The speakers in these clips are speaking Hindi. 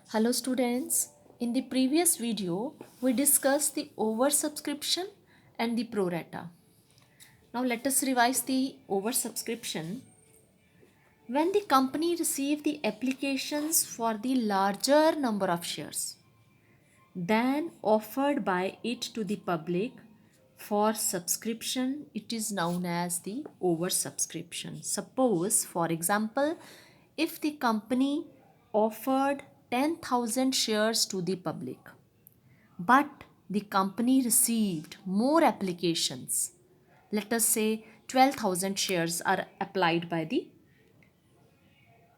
Hello students, in the previous video we discussed the oversubscription and the pro rata. Now let us revise the oversubscription. When the company received the applications for the larger number of shares than offered by it to the public for subscription, it is known as the oversubscription. Suppose, for example, if the company offered 10,000 shares to the public, but the company received more applications. Let us say 12,000 shares are applied by the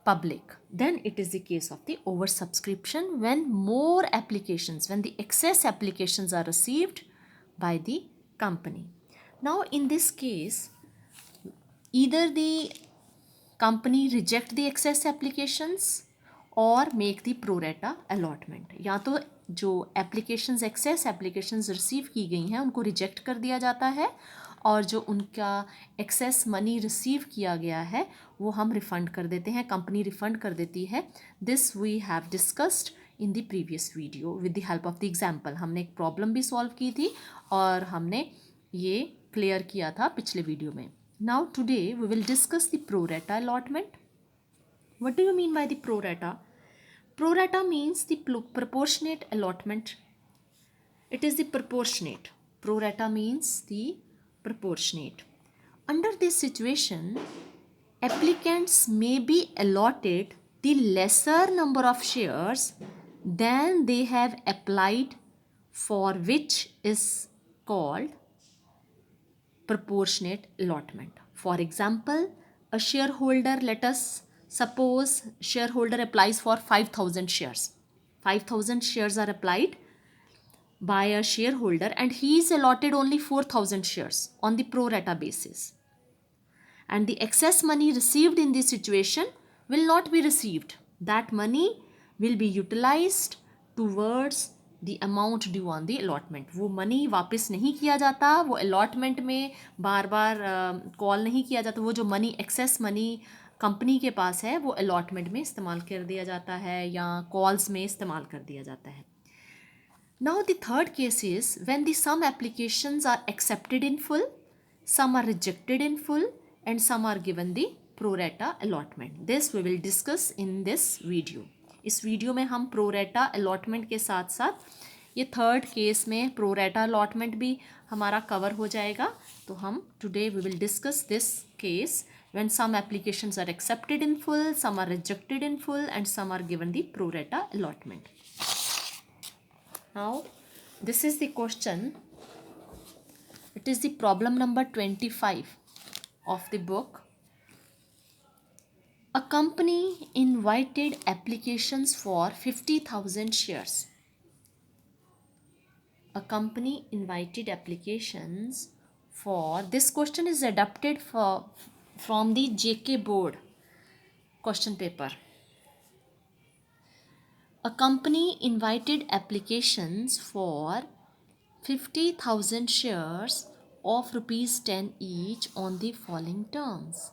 public. Then it is the case of the oversubscription when more applications, when the excess applications are received by the company. Now in this case, either the company reject the excess applications और make the pro rata allotment, या तो जो एप्लीकेशंस एक्सेस एप्लीकेशंस रिसीव की गई हैं उनको रिजेक्ट कर दिया जाता है और जो उनका एक्सेस मनी रिसीव किया गया है वो हम रिफ़ंड कर देते हैं, कंपनी रिफ़ंड कर देती है. This we have discussed in the previous video with the help of the example. हमने एक प्रॉब्लम भी सॉल्व की थी और हमने ये क्लियर किया था पिछले वीडियो में. Now today we will discuss the pro rata allotment. What do you mean by the pro rata? Pro rata means the proportionate allotment. It is the proportionate. Pro rata means the proportionate. Under this situation, applicants may be allotted the lesser number of shares than they have applied for, which is called proportionate allotment. For example, a shareholder, let us suppose shareholder applies for 5,000 shares. 5,000 shares are applied by a shareholder and he is allotted only 4,000 shares on the pro rata basis. And the excess money received in this situation will not be received. That money will be utilized towards the amount due on the allotment. वो मनी वापस नहीं किया जाता, वो अलॉटमेंट में बार बार कॉल नहीं किया जाता. वो जो मनी एक्सेस मनी कंपनी के पास है वो अलॉटमेंट में इस्तेमाल कर दिया जाता है या कॉल्स में इस्तेमाल कर दिया जाता है. Now the third case is when the some applications are accepted in full, some are rejected in full and some are given the pro rata allotment. This we will discuss in this video. इस वीडियो में हम प्रो रेटा अलॉटमेंट के साथ साथ ये थर्ड केस में प्रो रेटा अलॉटमेंट भी हमारा कवर हो जाएगा. तो हम today we will discuss this case when some applications are accepted in full, some are rejected in full and some are given the pro rata allotment. Now this is the question. It is the problem number 25 of the book. A company invited applications for 50,000 shares. A company invited applications for, this question is adapted from the JK board question paper. A company invited applications for 50,000 shares of rupees 10 each on the following terms.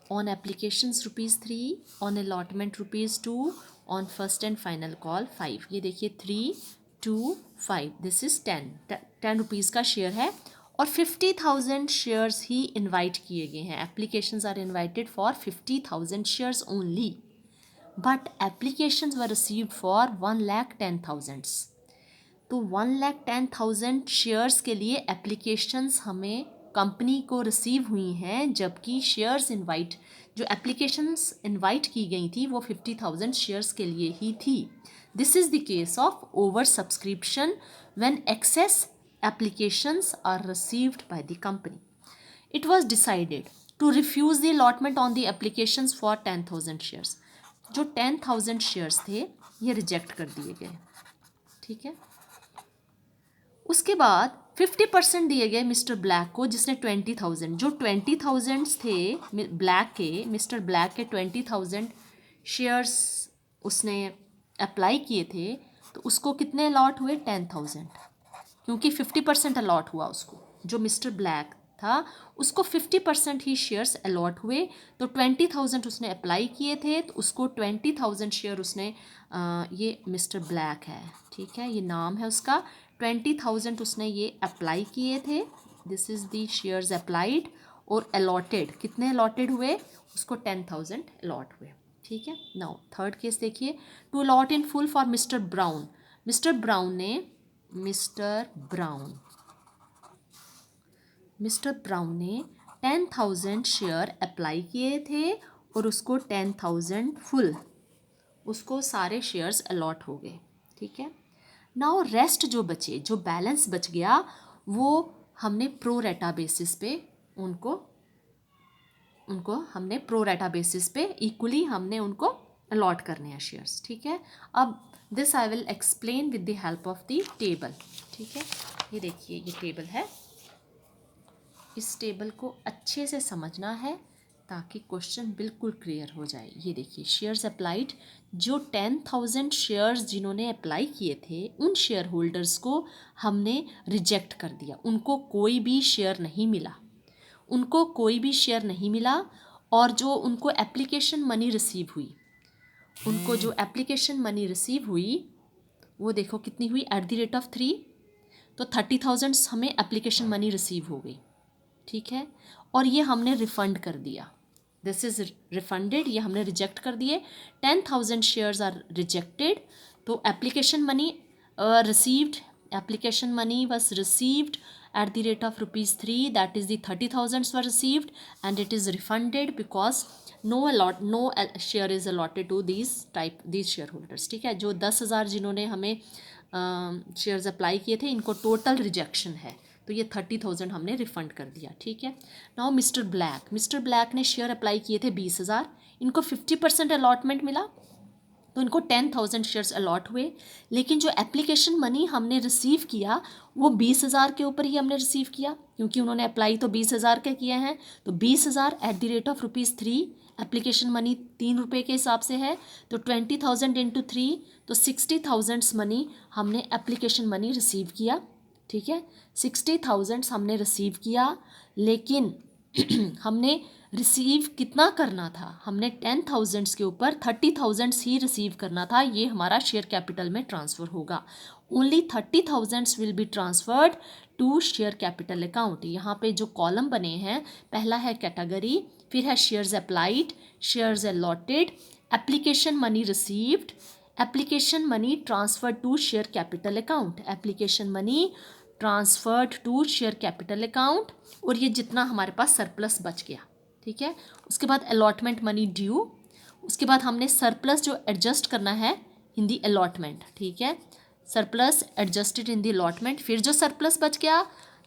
On applications rupees 3, on allotment rupees 2, on first and final call 5. ये देखिए 3, 2, 5. This is 10 रुपीज़ का शेयर है और 50,000 शेयर्स ही इन्वाइट किए गए हैं. Applications are invited for 50,000 shares only, but applications were received for 1,10,000. तो 1,10,000 शेयर्स के लिए एप्लीकेशंस हमें कंपनी को रिसीव हुई हैं, जबकि शेयर्स जो एप्लीकेशंस इनवाइट की गई थी वो 50,000 शेयर्स के लिए ही थी. This is the case of over subscription when excess applications are received by the company. It was decided to refuse the allotment on the applications for 10,000 shares. जो 10,000 शेयर्स थे ये रिजेक्ट कर दिए गए. ठीक है. उसके बाद 50% दिए गए मिस्टर ब्लैक को, जिसने 20,000, जो 20,000 थे ब्लैक के, मिस्टर ब्लैक के 20,000 शेयर्स उसने अप्लाई किए थे, तो उसको कितने अलॉट हुए? 10,000, क्योंकि 50% अलॉट हुआ उसको. जो मिस्टर ब्लैक था उसको 50% ही शेयर्स अलॉट हुए। तो 20,000 उसने अप्लाई किए थे, तो उसको 20,000 शेयर उसने ये मिस्टर ब्लैक है, ठीक है, ये नाम है उसका। 20,000 उसने ये अप्लाई किए थे, this is the shares applied. और अलॉटेड कितने अलॉटेड हुए, उसको 10,000 अलॉट हुए, ठीक है। नाउ थर्ड केस देखिए, to allot in full for mister Brown. Mister Brown ने मिस्टर ब्राउन ने 10,000 शेयर अप्लाई किए थे और उसको 10,000 फुल, उसको सारे शेयर्स अलॉट हो गए, ठीक है। नाउ रेस्ट जो बचे, जो बैलेंस बच गया, वो हमने प्रो रेटा बेसिस पे उनको हमने प्रो रेटा बेसिस पे इक्वली हमने उनको अलॉट करने हैं शेयर्स, ठीक है। अब this I will explain with the help of the table, ठीक है। ये देखिए, ये टेबल है, इस टेबल को अच्छे से समझना है ताकि क्वेश्चन बिल्कुल क्लियर हो जाए। ये देखिए, शेयर्स अप्लाइड, जो 10,000 शेयर्स जिन्होंने अप्लाई किए थे उन शेयर होल्डर्स को हमने रिजेक्ट कर दिया, उनको कोई भी शेयर नहीं मिला, और जो उनको एप्लीकेशन मनी रिसीव हुई, वो देखो कितनी हुई, एट द रेट ऑफ 3, तो 30,000 हमें एप्लीकेशन मनी रिसीव हो गई, ठीक है। और ये हमने रिफ़ंड कर दिया, दिस इज़ रिफंडेड, ये हमने रिजेक्ट कर दिए। 10,000 शेयर्स आर रिजेक्टेड, तो application money was received at the rate of ₹3, that is the 30,000 were received, and it is refunded because no share is allotted to these shareholders, ठीक है। जो 10,000 जिन्होंने हमें शेयर्स अप्लाई किए थे, इनको टोटल रिजेक्शन है, तो ये 30,000 हमने रिफ़ंड कर दिया, ठीक है। नाउ मिस्टर ब्लैक ने शेयर अप्लाई किए थे 20,000, इनको 50% अलॉटमेंट मिला, तो इनको 10,000 शेयर्स अलॉट हुए। लेकिन जो एप्लीकेशन मनी हमने रिसीव किया वो 20,000 के ऊपर ही हमने रिसीव किया, क्योंकि उन्होंने अप्लाई तो 20,000 के किए हैं, तो 20,000 eight the rate of ₹3, application money 3 रुपये के हिसाब से है, तो 20,000 इंटू 3, तो 60,000 मनी हमने एप्लीकेशन मनी रिसीव किया, ठीक है। 60,000 हमने रिसीव किया, लेकिन हमने रिसीव कितना करना था, हमने 10,000 के ऊपर 30,000 ही रिसीव करना था, ये हमारा शेयर कैपिटल में ट्रांसफ़र होगा। Only 30,000 will be transferred to share capital account. यहाँ पे जो कॉलम बने हैं, पहला है कैटेगरी, फिर है shares applied, shares allotted, application money received, application money transferred to share capital account, application money transferred to share capital account, और ये जितना हमारे पास सरप्लस बच गया, ठीक है। उसके बाद अलॉटमेंट मनी ड्यू, उसके बाद हमने सरप्लस जो एडजस्ट करना है इन दी अलॉटमेंट, ठीक है, surplus adjusted in the allotment, फिर जो सरप्लस बच गया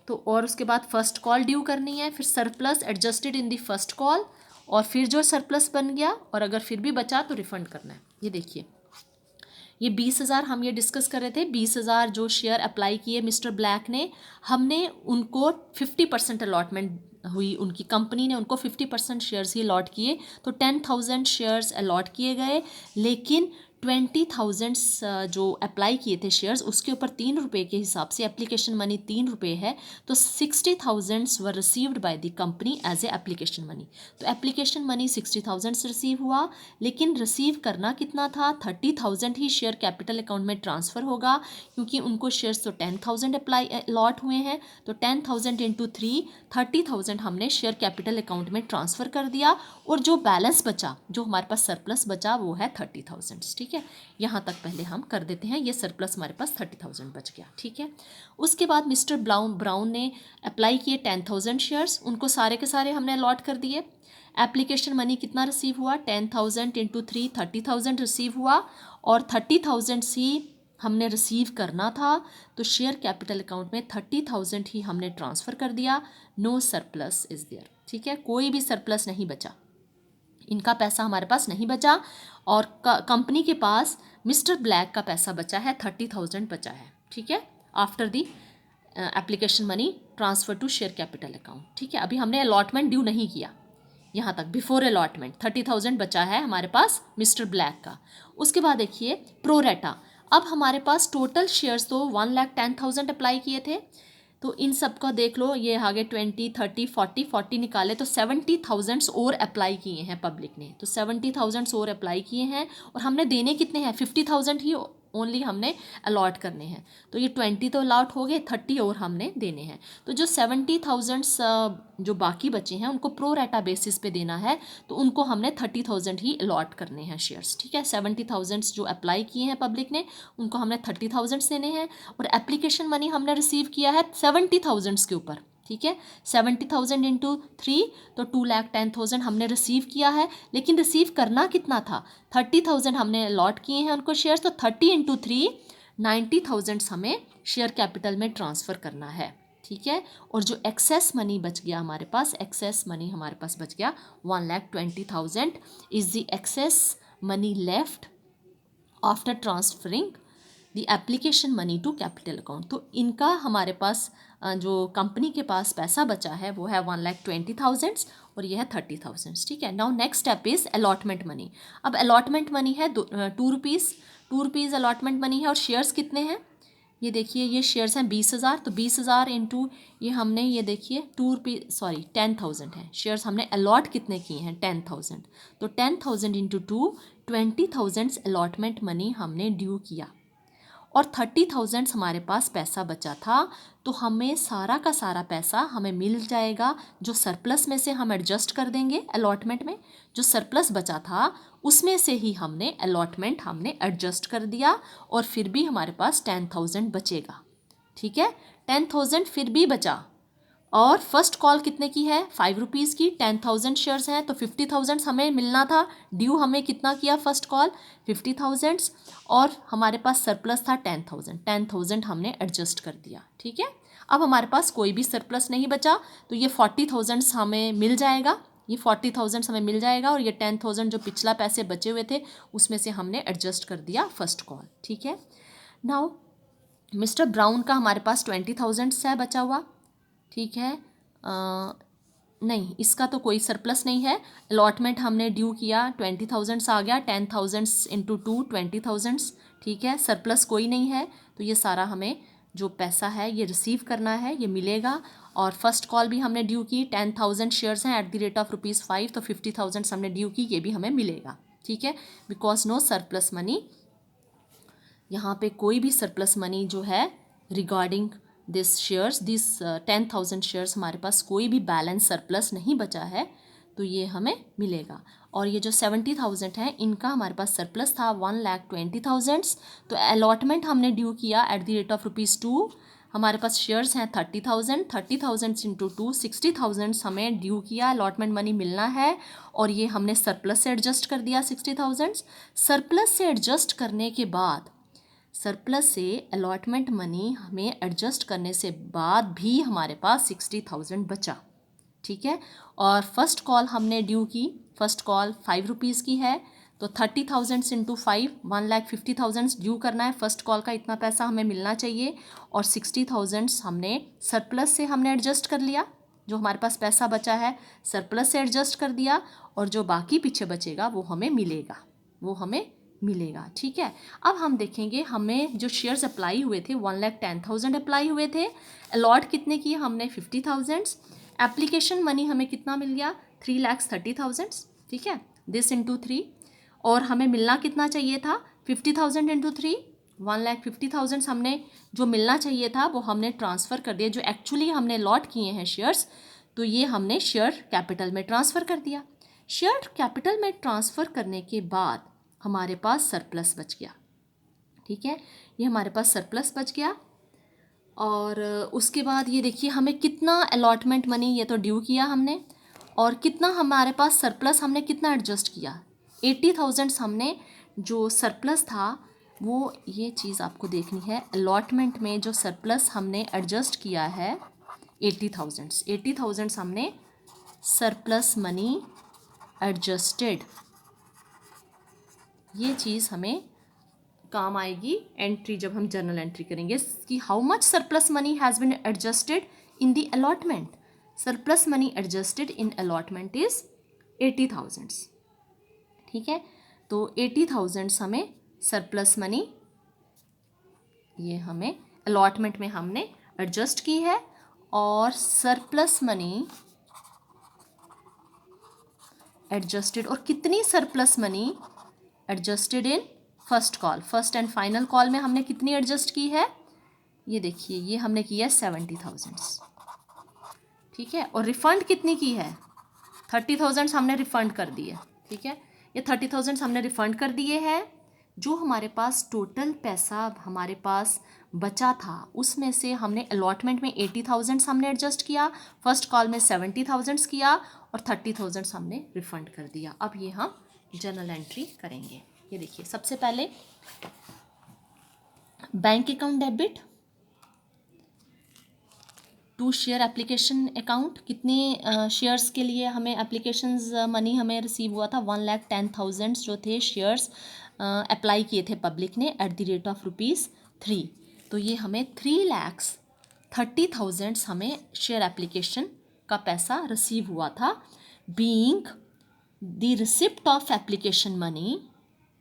तो, और उसके बाद फर्स्ट कॉल ड्यू करनी है, फिर surplus adjusted in the first call, और फिर जो सरप्लस बन गया और अगर फिर भी बचा तो रिफ़ंड करना है। ये देखिए, ये 20,000 हम ये डिस्कस कर रहे थे, 20,000 जो शेयर अप्लाई किए मिस्टर ब्लैक ने, हमने उनको 50% अलॉटमेंट हुई, उनकी कंपनी ने उनको 50% शेयर्स ही अलॉट किए, तो 10,000 शेयर्स अलॉट किए गए, लेकिन 20,000 जो अप्लाई किए थे शेयर्स, उसके ऊपर 3 रुपये के हिसाब से एप्लीकेशन मनी 3 रुपये है, तो 60,000 were received by the company as a application money. तो एप्लीकेशन मनी 60,000 से रिसीव हुआ, लेकिन रिसीव करना कितना था, 30,000 ही शेयर कैपिटल अकाउंट में ट्रांसफ़र होगा, क्योंकि उनको शेयर्स तो 10,000 अप्लाई अलॉट हुए हैं, तो 10,000 इंटू 3, 30,000 हमने शेयर कैपिटल अकाउंट में ट्रांसफ़र कर दिया, और जो बैलेंस बचा, जो हमारे पास सरप्लस बचा, वो है 30,000, ठीक है। यहाँ तक पहले हम कर देते हैं, ये सरप्लस हमारे पास 30,000 बच गया, ठीक है। उसके बाद मिस्टर ब्राउन ने अप्लाई किए 10,000 शेयर्स, उनको सारे के सारे हमने अलॉट कर दिए। एप्लीकेशन मनी कितना रिसीव हुआ, 10,000 इंटू 3, 30,000 रिसीव हुआ, और 30,000 ही हमने रिसीव करना था, तो शेयर कैपिटल अकाउंट में 30,000 ही हमने ट्रांसफ़र कर दिया। नो सरप्लस इज़ देयर, ठीक है, कोई भी सरप्लस नहीं बचा, इनका पैसा हमारे पास नहीं बचा, और कंपनी के पास मिस्टर ब्लैक का पैसा बचा है, 30,000 बचा है, ठीक है, after the application money transfer to share capital account, ठीक है। अभी हमने अलॉटमेंट ड्यू नहीं किया, यहाँ तक बिफोर अलॉटमेंट 30,000 बचा है हमारे पास मिस्टर ब्लैक का। उसके बाद देखिए प्रोरेटा, अब हमारे पास टोटल शेयर्स तो 1,10,000 अप्लाई किए थे, तो इन सब का देख लो, ये आगे 20, 30, 40 निकाले तो 70,000 और अप्लाई किए हैं पब्लिक ने, तो 70,000 और अप्लाई किए हैं और हमने देने कितने हैं, 50,000 ही ओनली हमने अलॉट करने हैं। तो ये 20 तो अलॉट हो गए, 30 और हमने देने हैं। तो जो 70,000 जो बाकी बचे हैं उनको प्रो रेटा बेसिस पे देना है, तो उनको हमने 30,000 ही अलॉट करने हैं शेयर्स, ठीक है। 70,000 जो अप्लाई किए हैं पब्लिक ने उनको हमने 30,000 देने हैं, और एप्लीकेशन मनी हमने रिसीव किया है 70,000 के ऊपर, ठीक है। 70,000 इंटू 3 तो 2,10,000 हमने रिसीव किया है, लेकिन रिसीव करना कितना था, 30,000 हमने अलॉट किए हैं उनको शेयर्स, तो 30 इंटू 3 90,000 हमें शेयर कैपिटल में ट्रांसफ़र करना है, ठीक है। और जो एक्सेस मनी बच गया हमारे पास, एक्सेस मनी हमारे पास बच गया 1,20,000 is the excess money left after transferring the application money to capital account. तो इनका हमारे पास जो कंपनी के पास पैसा बचा है वो है 1,20,000 और ये है 30,000, ठीक है। Now next step is allotment money. अब अलॉटमेंट मनी है 2 रुपीज़, 2 रुपीज़ अलॉटमेंट मनी है, और शेयर्स कितने हैं, ये देखिए ये शेयर्स हैं 20,000, तो 20,000 इंटू ये हमने, ये देखिए 10,000 है शेयर्स, हमने अलॉट कितने किए हैं 10,000, तो 10,000 इंटू 2 20,000 अलॉटमेंट मनी हमने ड्यू किया, और 30,000 हमारे पास पैसा बचा था, तो हमें सारा का सारा पैसा हमें मिल जाएगा, जो सरप्लस में से हम एडजस्ट कर देंगे अलॉटमेंट में, जो सरप्लस बचा था उसमें से ही हमने अलॉटमेंट हमने एडजस्ट कर दिया, और फिर भी हमारे पास 10,000 बचेगा, ठीक है। 10,000 फिर भी बचा, और फर्स्ट कॉल कितने की है, 5 रुपीज़ की, 10,000 शेयर्स हैं, तो 50,000 हमें मिलना था, ड्यू हमें कितना किया फर्स्ट कॉल 50,000, और हमारे पास सरप्लस था 10,000 हमने एडजस्ट कर दिया, ठीक है। अब हमारे पास कोई भी सरप्लस नहीं बचा, तो ये 40,000 हमें मिल जाएगा, ये 40,000 हमें मिल जाएगा, और ये 10,000 जो पिछला पैसे बचे हुए थे उसमें से हमने एडजस्ट कर दिया फर्स्ट कॉल, ठीक है। नाउ मिस्टर ब्राउन का हमारे पास 20,000 है बचा हुआ, ठीक है। नहीं, इसका तो कोई सरप्लस नहीं है, अलॉटमेंट हमने ड्यू किया 20,000 आ गया, 10,000 इंटू 2 20,000, ठीक है। सरप्लस कोई नहीं है, तो ये सारा हमें जो पैसा है ये रिसीव करना है, ये मिलेगा। और फर्स्ट कॉल भी हमने ड्यू की, 10,000 शेयर्स हैं एट द रेट ऑफ ₹5, तो 50,000 हमने ड्यू की, ये भी हमें मिलेगा, ठीक है। बिकॉज नो सरप्लस मनी, यहाँ पे कोई भी सरप्लस मनी जो है regarding this shares, this 10,000 shares हमारे पास कोई भी बैलेंस सरप्लस नहीं बचा है, तो ये हमें मिलेगा। और ये जो 70,000 है इनका हमारे पास सरप्लस था 1,20,000, तो अलॉटमेंट हमने ड्यू किया एट द रेट ऑफ ₹2, हमारे पास शेयर्स हैं 30,000 इंटू 2 60,000 हमें ड्यू किया, अलॉटमेंट मनी मिलना है, और ये हमने सरप्लस से एडजस्ट कर दिया 60,000। सरप्लस से एडजस्ट करने के बाद, सरप्लस से अलॉटमेंट मनी हमें एडजस्ट करने से बाद भी हमारे पास 60,000 बचा, ठीक है। और फर्स्ट कॉल हमने ड्यू की, फर्स्ट कॉल 5 रुपीज़ की है, तो 30,000 इंटू 5 1,50,000 ड्यू करना है, फर्स्ट कॉल का इतना पैसा हमें मिलना चाहिए, और 60,000 हमने सरप्लस से हमने एडजस्ट कर लिया, जो हमारे पास पैसा बचा है सरप्लस से एडजस्ट कर दिया, और जो बाकी पीछे बचेगा वो हमें मिलेगा, ठीक है। अब हम देखेंगे हमें जो शेयर्स अप्लाई हुए थे 1,10,000 अप्लाई हुए थे, अलॉट कितने किए हमने 50,000, एप्लीकेशन मनी हमें कितना मिल गया 3,30,000, ठीक है, दिस इंटू 3, और हमें मिलना कितना चाहिए था 50,000 इंटू 3 1,50,000 हमने जो मिलना चाहिए था वो हमने ट्रांसफ़र कर दिया, जो एक्चुअली हमने अलॉट किए हैं शेयर्स, तो ये हमने शेयर कैपिटल में ट्रांसफ़र कर दिया। शेयर कैपिटल में ट्रांसफ़र करने के बाद हमारे पास सरप्लस बच गया, ठीक है, ये हमारे पास सरप्लस बच गया। और उसके बाद ये देखिए हमें कितना अलॉटमेंट मनी ये तो ड्यू किया हमने, और कितना हमारे पास सरप्लस हमने कितना एडजस्ट किया 80,000 हमने जो सरप्लस था वो, ये चीज़ आपको देखनी है, अलॉटमेंट में जो सरप्लस हमने एडजस्ट किया है 80,000 हमने सरप्लस मनी एडजस्टेड, ये चीज़ हमें काम आएगी एंट्री जब हम जर्नल एंट्री करेंगे कि how much surplus money has been adjusted in the allotment. Surplus money adjusted in allotment is 80,000, ठीक है। तो 80,000 हमें सरप्लस मनी ये हमें अलॉटमेंट में हमने एडजस्ट की है, और सरप्लस मनी एडजस्टेड, और कितनी surplus money adjusted in first call, first and final call में हमने कितनी एडजस्ट की है, ये देखिए ये हमने की है 70,000, ठीक है। और रिफंड कितनी की है, 30,000 हमने रिफंड कर दिए, ठीक है। ये 30,000 हमने रिफंड कर दिए हैं। जो हमारे पास टोटल पैसा हमारे पास बचा था उसमें से हमने अलॉटमेंट में 80,000 हमने एडजस्ट किया, फर्स्ट कॉल में 70,000 किया, और 30,000 हमने रिफंड कर दिया। अब ये हम जर्नल एंट्री करेंगे। ये देखिए सबसे पहले bank account debit to share application account, कितने शेयर्स के लिए हमें एप्लीकेशंस मनी हमें रिसीव हुआ था, 1,10,000 जो थे शेयर्स अप्लाई किए थे पब्लिक ने एट द रेट ऑफ ₹3। तो ये हमें 3,30,000 हमें शेयर एप्लीकेशन का पैसा रिसीव हुआ था, being the receipt of application money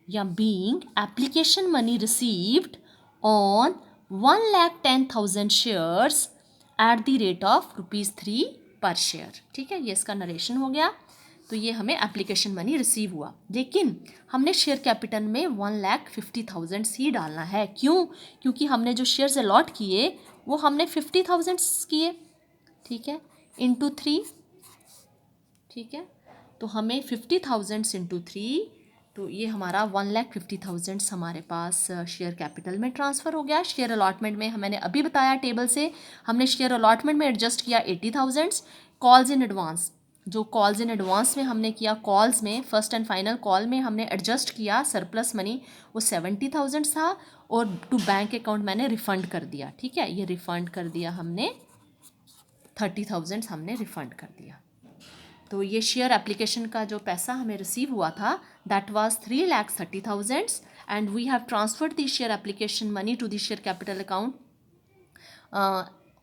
या being application money received on 1,10,000 shares at the rate of ₹3 per share, ठीक है। ये इसका नरेशन हो गया। तो ये हमें एप्लीकेशन मनी रिसीव हुआ, लेकिन हमने शेयर कैपिटल में 1,50,000 ही डालना है। क्यों? क्योंकि हमने जो शेयर्स अलॉट किए वो हमने 50,000 किए, ठीक है, इंटू 3, ठीक है। तो हमें 50,000 इंटू 3, तो ये हमारा 1,50,000 हमारे पास शेयर कैपिटल में ट्रांसफ़र हो गया। शेयर अलॉटमेंट में मैंने अभी बताया टेबल से, हमने शेयर अलॉटमेंट में एडजस्ट किया 80,000, कॉल्स इन एडवांस, जो कॉल्स इन एडवांस में हमने किया, कॉल्स में फर्स्ट एंड फाइनल कॉल में हमने एडजस्ट किया सरप्लस मनी, वो 70,000 था, और टू बैंक अकाउंट मैंने रिफ़ंड कर दिया, ठीक है। ये रिफ़ंड कर दिया हमने, 30,000 हमने रिफ़ंड कर दिया। तो ये शेयर एप्लीकेशन का जो पैसा हमें रिसीव हुआ था that was 3,30,000 and we have transferred the share application money to the share capital account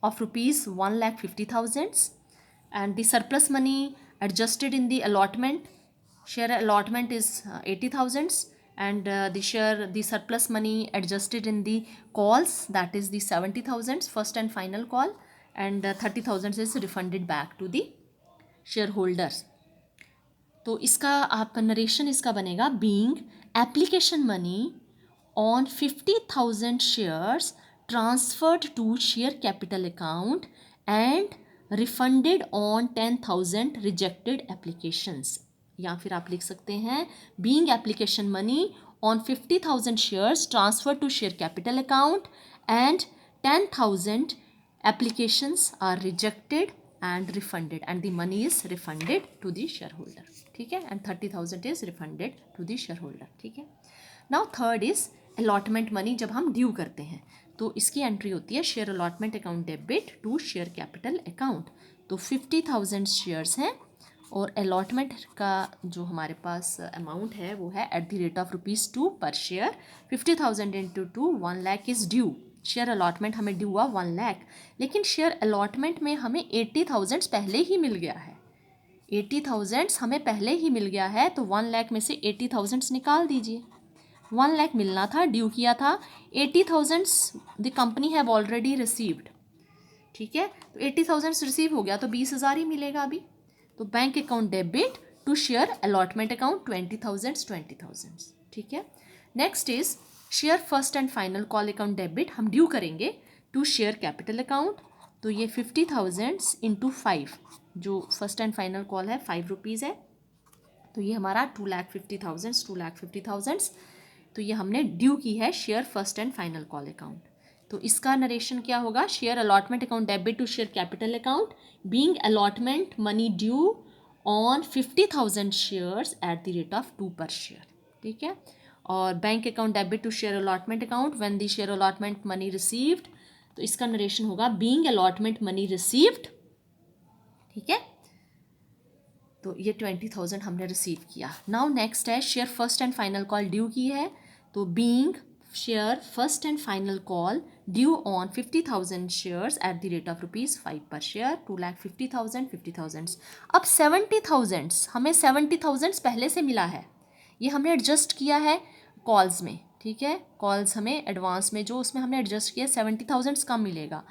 of ₹1,50,000 and the surplus money adjusted in the allotment, share allotment is 80,000 and the surplus money adjusted in the calls, that is the 70,000 first and final call, and 30,000 is refunded back to the shareholders. तो इसका आप नरेशन इसका बनेगा, being application money on 50,000 shares transferred to share capital account and refunded on 10,000 rejected applications, या फिर आप लिख सकते हैं being application money on 50,000 shares transferred to share capital account and 10,000 applications are rejected and refunded and the money is refunded to the shareholder, ठीक है, and 30,000 is refunded to the shareholder, ठीक है। now third is allotment money, जब हम ड्यू करते हैं तो इसकी एंट्री होती है share allotment account debit to share capital account. तो 50,000 शेयर्स हैं और अलॉटमेंट का जो हमारे पास अमाउंट है वो है eight the rate of ₹2 per share. 50,000 into 2, 1 lakh is due. Share allotment हमें ड्यू हुआ 1 लाख, लेकिन शेयर अलॉटमेंट में हमें 80,000 पहले ही मिल गया है। 80,000 हमें पहले ही मिल गया है, तो 1 लाख में से 80,000 निकाल दीजिए। 1 लाख मिलना था, ड्यू किया था, 80,000 the company have already received, ठीक है। तो 80,000 रिसीव हो गया तो 20,000 ही मिलेगा अभी। तो bank account debit to share allotment account 20,000, ठीक है। Next is share first and final call account debit, हम ड्यू करेंगे टू शेयर कैपिटल अकाउंट। तो ये 50,000 इंटू 5, जो फर्स्ट एंड फाइनल कॉल है ₹5 है, तो ये हमारा 2,50,000 तो ये हमने ड्यू की है share first and final call account. तो इसका नरेशन क्या होगा, share allotment account debit to share capital account being allotment money due on 50,000 shares at the rate of 2 per share, ठीक है। और bank account debit to share allotment account when the share allotment money received, तो इसका नरेशन होगा बीइंग अलॉटमेंट मनी रिसीव्ड, ठीक है। तो ये 20,000 हमने रिसीव किया। नाउ नेक्स्ट है share first and final call due की है, तो being share first and final call due on 50,000 shares at the rate of ₹5 पर शेयर, 2,50,000, 50,000। अब 70,000 हमें 70,000 पहले से मिला है, ये हमने एडजस्ट किया है कॉल्स में, ठीक है। कॉल्स हमें एडवांस में जो उसमें हमने एडजस्ट किया 70,000 कम मिलेगा,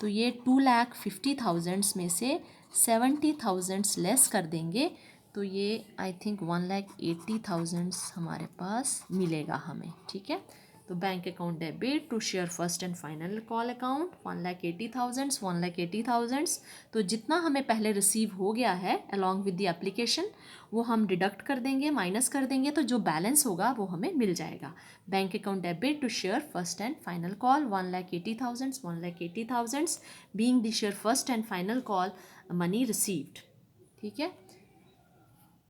तो ये 2,50,000 में से 70,000 लेस कर देंगे तो ये आई थिंक 1,80,000 हमारे पास मिलेगा हमें, ठीक है। तो bank account debit to share first and final call account 1,80,000 तो जितना हमें पहले रिसीव हो गया है अलॉन्ग विद द एप्लीकेशन वो हम डिडक्ट कर देंगे, माइनस कर देंगे, तो जो बैलेंस होगा वो हमें मिल जाएगा। Bank account debit to share first and final call 1,80,000 being the share first and final call money received, ठीक है।